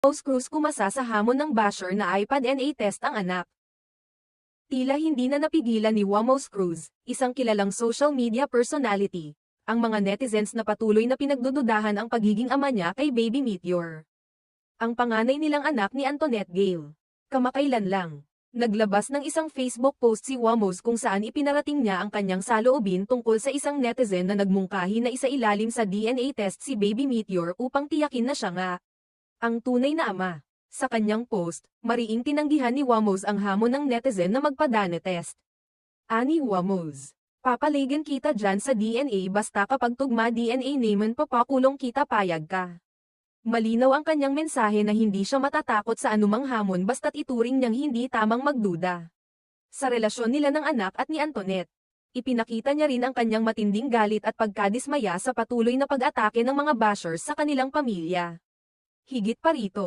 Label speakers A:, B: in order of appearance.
A: Rose Cruz kumasa sa hamon ng basher na iPad NA test ang anak. Tila hindi na napigilan ni Rose Cruz, isang kilalang social media personality, ang mga netizens na patuloy na pinagdududahan ang pagiging ama niya kay Baby Meteor. Ang panganay nilang anak ni Antoinette Gale. Kamakailan lang, naglabas ng isang Facebook post si Rose kung saan ipinarating niya ang kanyang saloobin tungkol sa isang netizen na nagmungkahi na isailalim sa DNA test si Baby Meteor upang tiyakin na siya nga ang tunay na ama. Sa kanyang post, mariing tinanggihan ni Rose ang hamon ng netizen na magpa-DNA test. Ani Rose, papalagan kita dyan sa DNA basta kapag tugma DNA naman papakulong kita payag ka. Malinaw ang kanyang mensahe na hindi siya matatakot sa anumang hamon basta't ituring niyang hindi tamang magduda. Sa relasyon nila ng anak at ni Antoinette, ipinakita niya rin ang kanyang matinding galit at pagkadismaya sa patuloy na pag-atake ng mga bashers sa kanilang pamilya. Higit pa rito,